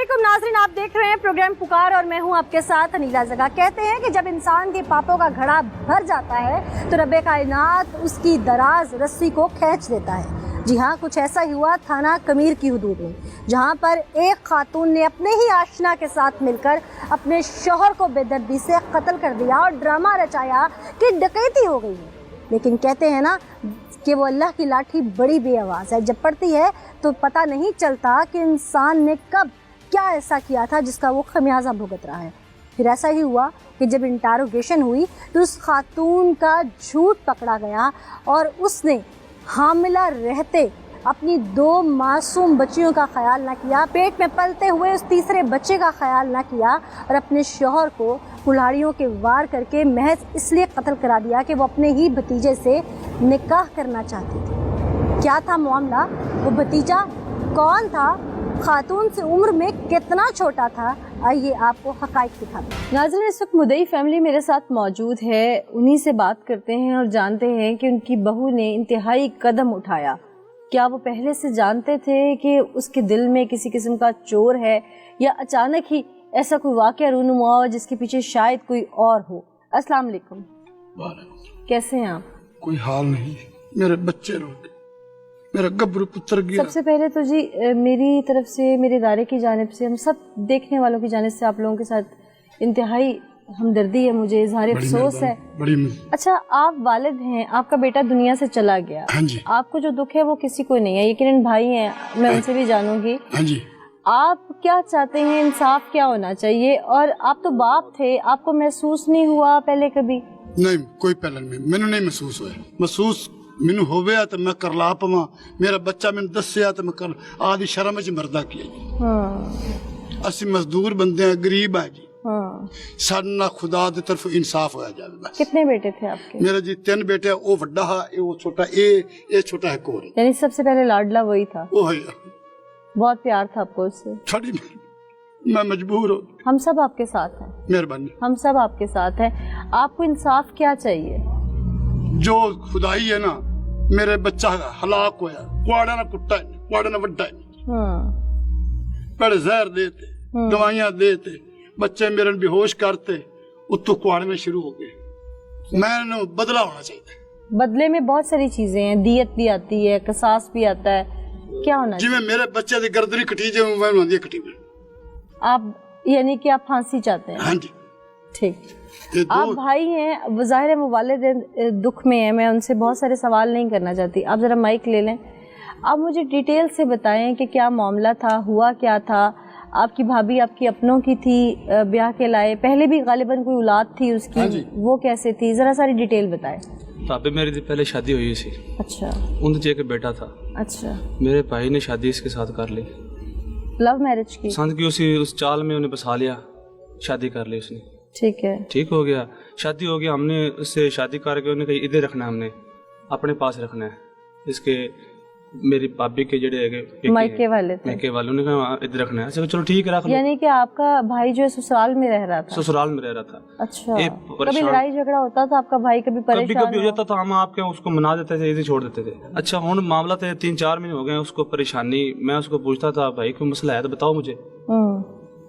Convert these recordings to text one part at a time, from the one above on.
अस्सलामुअलैकुम नाज़रीन, आप देख रहे हैं प्रोग्राम पुकार और मैं हूं आपके साथ अनीला जगा। कहते हैं कि जब इंसान के पापों का घड़ा भर जाता है तो रब्बे कायनात उसकी दराज रस्सी को खींच देता है। जी हाँ, कुछ ऐसा ही हुआ थाना कमीर की हुदूद में, जहां पर एक खातून ने अपने ही आशना के साथ मिलकर अपने शौहर को बेदर्दी से कत्ल कर दिया और ड्रामा रचाया कि डकैती हो गई है। लेकिन कहते हैं ना कि वो अल्लाह की लाठी बड़ी बेआवाज़ है, जब पड़ती है तो पता नहीं चलता कि इंसान ने कब क्या ऐसा किया था जिसका वो खमियाजा भुगत रहा है। फिर ऐसा ही हुआ कि जब इंटरोगेशन हुई तो उस खातून का झूठ पकड़ा गया और उसने हामिला रहते अपनी 2 मासूम बच्चियों का ख्याल न किया, पेट में पलते हुए उस तीसरे बच्चे का ख्याल न किया और अपने शौहर को कुल्हाड़ियों के वार करके महज इसलिए कत्ल करा दिया कि वो अपने ही भतीजे से निकाह करना चाहती थी। क्या था मामला, वो भतीजा कौन था, खातून से उम्र में कितना छोटा था, आइए आपको हकाइक दिखाते हैं। नाज़रीन, इस वक्त मुदई फैमिली मेरे साथ मौजूद है, उन्हीं से बात करते हैं और जानते हैं कि उनकी बहू ने इंतहाई कदम उठाया। क्या वो पहले से जानते थे कि उसके दिल में किसी किस्म का चोर है या अचानक ही ऐसा कोई वाक़या रूनुमा हुआ जिसके पीछे शायद कोई और हो। अस्सलाम वालेकुम। कैसे हैं आप? कोई हाल नहीं, मेरे बच्चे रोके, मेरा गब्रू पुत्र गया। सबसे पहले तो जी मेरी तरफ से, मेरे इदारे की जानिब से, हम सब देखने वालों की जानिब से आप लोगों के साथ इंतहाई हमदर्दी है, मुझे इजहार अफसोस है। अच्छा, आप वालिद हैं, आपका बेटा दुनिया से चला गया। हाँ जी। आपको जो दुख है वो किसी को नहीं है, यकीनन भाई हैं, मैं उनसे भी जानूंगी। हाँ जी। आप क्या चाहते हैं, इंसाफ क्या होना चाहिए? और आप तो बाप थे, आपको महसूस नहीं हुआ पहले कभी? नहीं, कोई पहले मैनू नहीं महसूस हुआ। महसूस मैनू होवे तो मैं कर ला पवा, मेरा बच्चा मैंने दसिया तो मैं कर आदि शर्म च मरदा किया। असी मजदूर बंदे हैं, गरीब है जी। साडा खुदा दी तरफ इंसाफ होया जावे बस। कितने बेटे थे आपके? मेरा जी 3 बेटे, वो बड़ा है, वो छोटा, ये छोटा है कोर। यानी सबसे पहले लाडला वही था? वो है, बहुत प्यार था आपको उससे? छोड़ी मैं मजबूर हूँ। हम सब आपके साथ हैं, मेहरबानी। हम सब आपके साथ हैं। आपको इंसाफ क्या चाहिए? जो खुदाई है ना, मेरे बच्चा हलाक होया, कुआड़ा ना कुट्टा है, कुआड़ा ना वड्डा है। बड़े जहर देते, दवाइयां देते, बच्चे मेरे बेहोश करते, उत्तों कुआड़े में शुरू हो गए। मैंने बदला होना चाहिए। बदले में बहुत सारी चीजें हैं, दियत भी आती है, कसास भी आता है, क्या होना चाहिए? जिवें मेरे बच्चे दी गर्दनी कटी जाए, मैं उन्हां दी कटी में। आप यानी कि आप फांसी चाहते हैं? हाँ जी। ठीक। आप भाई हैं, ज़ाहिर है वो वालिद दुख में है, मैं उनसे बहुत सारे सवाल नहीं करना चाहती। आप ज़रा माइक ले लें, आप मुझे डिटेल से बताएं कि क्या मामला था, हुआ क्या था। आपकी भाभी आपकी अपनों की थी, ब्याह के लाए, पहले भी गालिबन कोई औलाद थी उसकी? हाँ जी। वो कैसे थी, ज़रा सारी डिटेल बताएं। भाभी मेरी पहले शादी हुई थी। अच्छा। उनसे एक बेटा था। अच्छा। मेरे भाई ने शादी इसके साथ कर ली। लव मैरिज की? संत की उस चाल में उन्हें बसा लिया, शादी कर ली उसने। ठीक है। ठीक हो गया, शादी हो गया, हमने उससे शादी करके उन्हें कही इधर रखना है, हमने अपने पास रखना है। इसके मेरी भाभी के जड़े मायके वाले उन्हें कहा इधर रखना है। चलो ठीक है, रख लो। यानी कि आपका भाई जो है ससुराल में रह रहा था? ससुराल में रह रहा था। अच्छा। कभी लड़ाई झगड़ा होता था आपका भाई, कभी परेशान? कभी हो जाता था, हम आपके उसको मना देते थे, इधर छोड़ देते थे। अच्छा, हुन मामला थे 3-4 महीने हो गए उसको परेशानी। मैं उसको पूछता था, भाई कोई मसला है तो बताओ मुझे,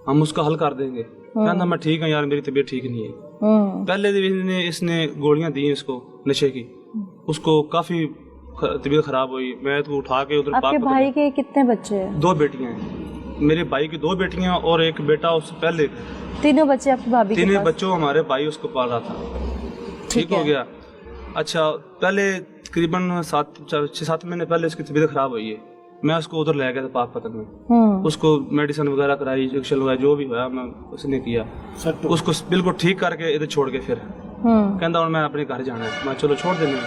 हम उसका हल कर देंगे। कहना मैं ठीक है यार, मेरी तबीयत ठीक नहीं है। पहले दिन इसने गोलियां दी उसको नशे की, उसको काफी तबीयत खराब हुई। मैं तो उठा के उधर। आपके भाई के कितने बच्चे हैं? 2 बेटियां हैं। मेरे भाई की 2 बेटियां और एक बेटा उससे पहले। तीनों बच्चे आपकी भाभी के पास? 3 बच्चों हमारे भाई उसको पाल रहा था। ठीक हो गया। अच्छा, पहले तकरीबन 6-7 महीने पहले उसकी तबीयत खराब हुई है। मैं उसको उधर ले गया था पाकपतन में, उसको मेडिसिन वगैरह कराई, इंजेक्शन लगाया, जो भी हुआ मैं उसने किया। उसको बिल्कुल ठीक करके इधर छोड़ के फिर कहता मैं अपने घर जाना है। मैं चलो छोड़ देने।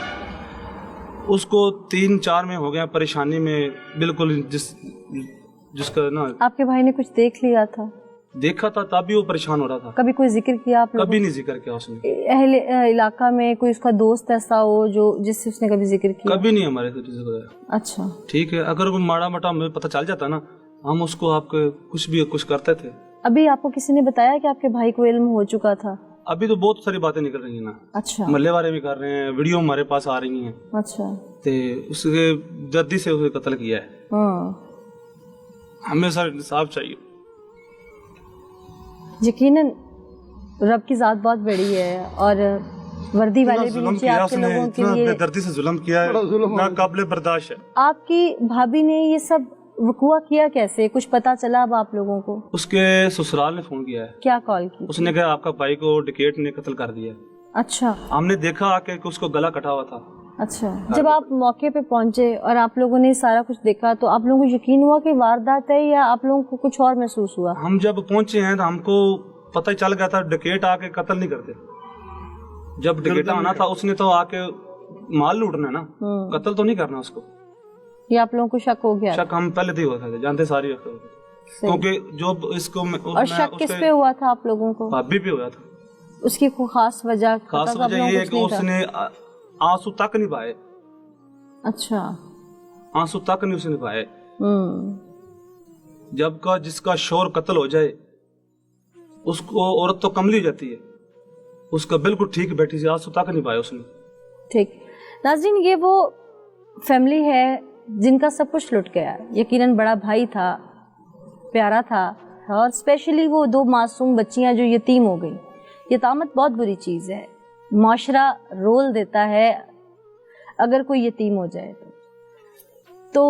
उसको 3-4 में हो गया परेशानी में, बिल्कुल जिसका ना। आपके भाई ने कुछ देख लिया था? देखा था, तब भी वो परेशान हो रहा था। कभी कोई जिक्र किया आप लोगों? कभी नहीं जिक्र किया उसने। अहले इलाका में कोई उसका दोस्त ऐसा हो जो जिससे उसने कभी जिक्र किया? कभी नहीं हमारे से। अच्छा, ठीक है। अगर कोई माड़ा मोटा हमें पता चल जाता ना, हम उसको आपके कुछ करते थे। अभी आपको किसी ने बताया कि आपके भाई को इल्म हो चुका था? अभी तो बहुत सारी बातें निकल रही है ना। अच्छा। मल्ले वाले भी कर रहे हैं, वीडियो हमारे पास आ रही हैं। अच्छा। ते उसके दर्दी से उसे कत्ल किया है। हमें सर इंसाफ चाहिए। यकीनन रब की ज़ात बहुत बड़ी है और वर्दी वाले भी नीचे आपके लोगों के लिए बेदर्दी से जुल्म किया है, ना काबिल बर्दाश्त है। आपकी भाभी ने ये सब वकुआ किया कैसे, कुछ पता चला अब आप लोगों को? उसके ससुराल ने फोन किया है। क्या कॉल की? उसने कहा आपका भाई को डकैत ने कत्ल कर दिया। अच्छा हमने देखा आके कि उसको गला कटा हुआ था। अच्छा, जब आप मौके पे पहुंचे और आप लोगों ने सारा कुछ देखा तो आप लोगों को यकीन हुआ कि वारदात है या आप लोगों को कुछ और महसूस हुआ? हम जब पहुंचे हैं तो हमको पता ही चल गया था डकैत आके कत्ल नहीं करते। जब डकैत आना था उसने तो आके माल लूटना है ना, कत्ल तो नहीं करना उसको। ये आप लोगों को शक हो गया? शक हम पहले ही होता था, जानते सारी क्योंकि जो इसको और शक किस पे हुआ था आप लोगों को? भाभी पे हुआ था। उसकी कोई खास वजह? खास वजह ये है कि उसने आंसू तक नहीं पाए। अच्छा, आंसू तक नहीं उसने पाए। जब का जिसका शोर कत्ल हो जाए उसको औरत तो कमली जाती है, उसका बिल्कुल ठीक बैठी थी, आंसू तक नहीं पाए उसने। ठीक नाज़रीन, ये वो फैमिली है जिनका सब कुछ लुट गया। यकीनन बड़ा भाई था, प्यारा था, और स्पेशली वो 2 मासूम बच्चियां जो यतीम हो गई। यतामत बहुत बुरी चीज़ है, माशरा रोल देता है अगर कोई यतीम हो जाए तो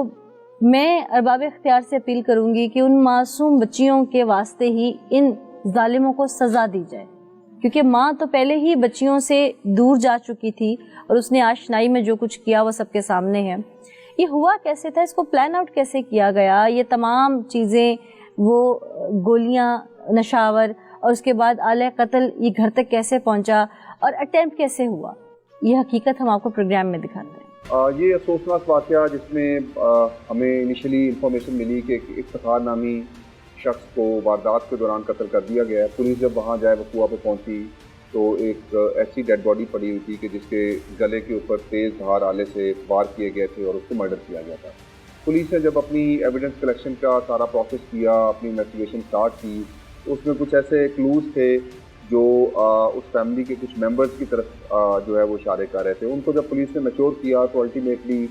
मैं अरबाब इख्तियार से अपील करूंगी कि उन मासूम बच्चियों के वास्ते ही इन जालिमों को सज़ा दी जाए, क्योंकि माँ तो पहले ही बच्चियों से दूर जा चुकी थी और उसने आशनाई में जो कुछ किया वो सबके सामने है। ये हुआ कैसे था, इसको प्लान आउट कैसे किया गया, ये तमाम चीज़ें, वो गोलियां, नशावर और उसके बाद आले कत्ल ये घर तक कैसे पहुंचा और अटेम्प्ट कैसे हुआ, ये हकीकत हम आपको प्रोग्राम में दिखाते हैं। ये अफसोसनाक वाक़या जिसमें हमें इनिशियली इंफॉर्मेशन मिली कि एक इफ्तिखार नामी शख्स को वारदात के दौरान कत्ल कर दिया गया है। पुलिस जब वहाँ जाए वकुआ पे पहुँची तो एक ऐसी डेड बॉडी पड़ी हुई थी कि जिसके गले के ऊपर तेज़ धार आले से वार किए गए थे और उसको मर्डर किया गया था। पुलिस ने जब अपनी एविडेंस कलेक्शन का सारा प्रोसेस किया, अपनी इन्वेस्टिगेशन स्टार्ट की, तो उसमें कुछ ऐसे क्लूज़ थे जो उस फैमिली के कुछ मेंबर्स की तरफ जो है वो इशारे कर रहे थे। उनको जब पुलिस ने मैच्योर किया तो अल्टीमेटली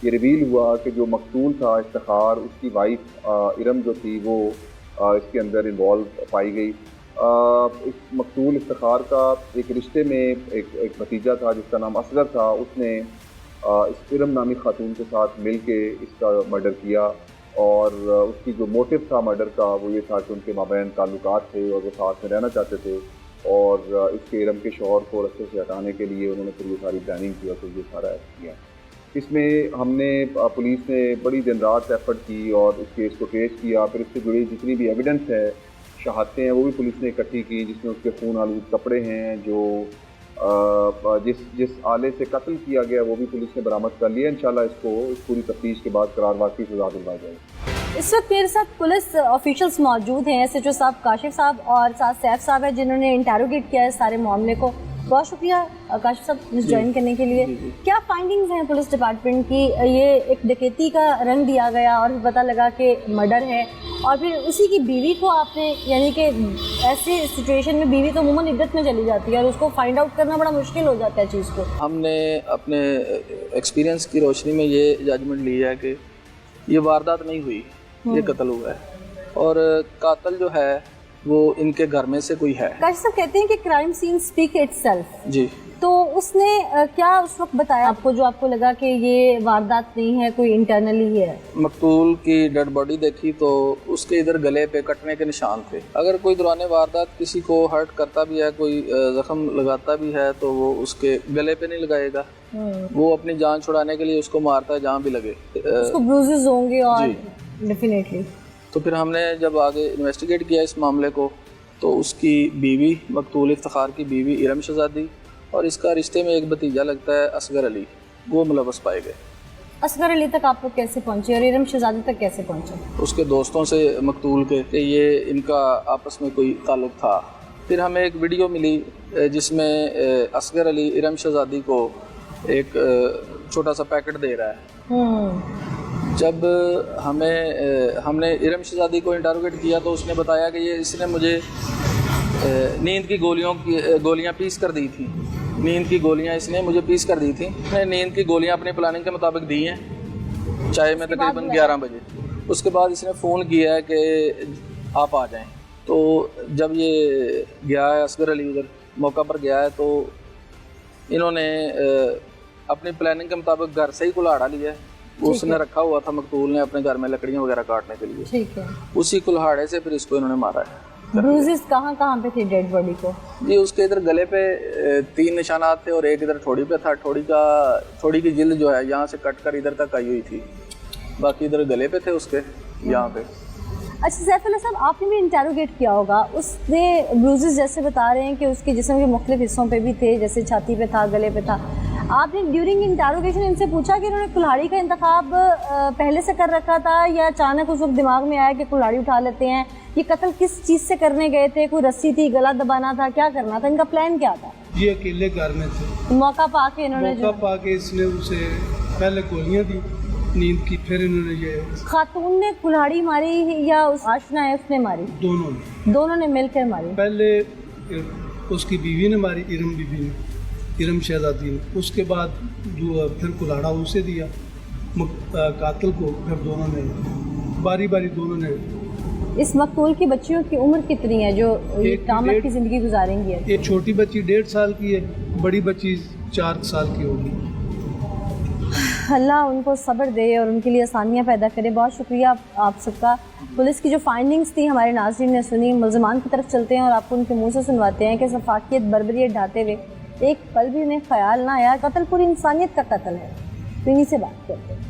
ये रिवील हुआ कि जो मकतूल था इफ्तिखार, उसकी वाइफ इरम जो थी वो इसके अंदर इन्वॉल्व पाई गई। इस मकतूल इफ्तिखार का एक रिश्ते में एक भतीजा था जिसका नाम असगर था, उसने इस इरम नामी खातून के साथ मिल के इसका मर्डर किया और उसकी जो मोटिव था मर्डर का वो ये था कि उनके माबैन ताल्लुकात थे और वो साथ में रहना चाहते थे और इसके इरम के शौहर को रस्ते से हटाने के लिए उन्होंने फिर ये सारी प्लानिंग की और फिर ये सारा किया। इसमें हमने पुलिस ने बड़ी दिन रात एफर्ट की और इस केस को ट्रेस किया। फिर इससे जुड़ी जितनी भी एविडेंस है, शहादतें हैं, वो भी पुलिस ने इकट्ठी की, जिसमें उसके खून आलूद कपड़े हैं जो जिस आले से कत्ल किया गया वो भी पुलिस ने बरामद कर लिया। इंशाल्लाह इसको इस पूरी तफ्तीश के बाद करारवाद की सजा दिलवाई जाएगी। इस वक्त मेरे साथ पुलिस ऑफिशियल्स मौजूद हैं, SHO साहब काशिफ साहब और साथ सैफ साहब हैं जिन्होंने इंटेरोगेट किया है सारे मामले को। बहुत शुक्रिया काशिफ साहब ज्वाइन करने के लिए। क्या फाइंडिंग्स हैं पुलिस डिपार्टमेंट की? ये एक डकैती का रंग दिया गया और पता लगा कि मर्डर है और फिर उसी की बीवी को आपने, यानी कि ऐसे सिचुएशन में बीवी तो अमूमन इद्दत में चली जाती है और उसको फाइंड आउट करना बड़ा मुश्किल हो जाता है चीज़ को। हमने अपने एक्सपीरियंस की रोशनी में ये जजमेंट लिया है कि ये वारदात नहीं हुई, ये कत्ल हुआ है और कातिल जो है वो इनके घर में से कोई है। काशिफ साहब कहते हैं कि क्राइम सीन स्पीक इटसेल्फ। जी, तो उसने क्या उस वक्त बताया आपको जो आपको लगा कि ये वारदात नहीं है, कोई इंटरनली है? मकतूल की डेड बॉडी देखी तो उसके इधर गले पे कटने के निशान थे। अगर कोई दौरान वारदात किसी को हर्ट करता भी है, कोई जख्म लगाता भी है तो वो उसके गले पे नहीं लगाएगा, वो अपनी जान छुड़ाने के लिए उसको मारता है जहाँ भी लगे। उसको ब्रूजेस होंगे और डेफिनेटली। तो फिर हमने जब आगे इन्वेस्टिगेट किया इस मामले को तो उसकी बीवी, मकतूल इफ्तिखार की बीवी इरम शहजादी और इसका रिश्ते में एक भतीजा लगता है असगर अली, वो मुलव्वस पाए गए। असगर अली तक आप लोग कैसे पहुंचे और इरम शहजादी तक कैसे पहुंचे? उसके दोस्तों से मकतूल के कि ये इनका आपस में कोई ताल्लुक था। फिर हमें एक वीडियो मिली जिसमें असगर अली इरम शहजादी को एक छोटा सा पैकेट दे रहा है। जब हमने इरम शहजादी को इंटरोगेट किया तो उसने बताया कि ये इसने मुझे नींद की गोलियां पीस कर दी थी। नींद की गोलियां इसने मुझे पीस कर दी थी। मैंने नींद की गोलियां अपनी प्लानिंग के मुताबिक दी हैं चाय में तकरीबन 11 बजे। उसके बाद इसने फ़ोन किया है कि आप आ जाएं। تو جب یہ گیا ہے اصغر علی ادھر موقع پر گیا ہے تو انہوں نے اپنی پلاننگ کے مطابق گھر سے ہی کلہاڑا لیا ہے. اس نے رکھا ہوا تھا مقتول نے اپنے گھر میں لکڑیاں وغیرہ کاٹنے کے لیے. ٹھیک ہے. اسی کلہاڑے سے پھر اس کو انہوں نے مارا ہے. بروزز کہاں کہاں پہ تھے ڈیڈ باڈی کو؟ جی اس کے ادھر گلے پہ 3 نشانات تھے اور ایک ادھر ٹھوڑی پہ تھا. ٹھوڑی کی جلد جو ہے یہاں سے کٹ کر ادھر تک آئی ہوئی تھی, باقی ادھر گلے پہ تھے اس کے یہاں پہ. اچھا سیف اللہ صاحب, آپ نے بھی انٹیروگیٹ کیا ہوگا, اس نے بروزز جیسے بتا رہے ہیں کہ اس کے جسم کے مختلف حصوں پہ بھی تھے, جیسے چھاتی پہ تھا, گلے پہ تھا. آپ نے ڈیورنگ انٹیروگیشن ان سے پوچھا کہ انہوں نے کلہاڑی کا انتخاب پہلے سے کر رکھا تھا یا اچانک اس وقت دماغ میں آیا کہ کلہاڑی اٹھا لیتے ہیں؟ یہ قتل کس چیز سے کرنے گئے تھے؟ کوئی رسی تھی, گلا دبانا تھا, کیا کرنا تھا, ان کا پلان کیا تھا؟ یہ اکیلے گھر میں تھے, موقع پا کے انہوں نے موقع پا کے اس نے اسے پہلے گولیاں دی نیند کی, پھر انہوں نے یہ خاتون نے کلہاڑی ماری یا اس آشنا ہے اس نے ماری؟ دونوں نے مل کر ماری. پہلے اس کی بیوی نے ماری, ارم بیوی نے, ارم شہزادی نے. اس کے بعد پھر کلہاڑا اسے دیا قاتل کو, پھر دونوں نے باری باری دونوں نے. اس مقتول کی بچیوں کی عمر کتنی ہے جو قیامت کی زندگی گزاریں گی؟ ایک چھوٹی بچی 1.5 سال کی ہے, بڑی بچی 4 سال کی ہوگی. اللہ ان کو صبر دے اور ان کے لیے آسانیاں پیدا کرے. بہت شکریہ آپ سب کا. پولیس کی جو فائنڈنگز تھی ہمارے ناظرین نے سنی. ملزمان کی طرف چلتے ہیں اور آپ کو ان کے منہ سے سنواتے ہیں کہ سفاکیت بربریت ڈھاتے ہوئے ایک پل بھی انہیں خیال نہ آیا. قتل پوری انسانیت کا قتل ہے. تو انہیں سے بات کرتے ہیں.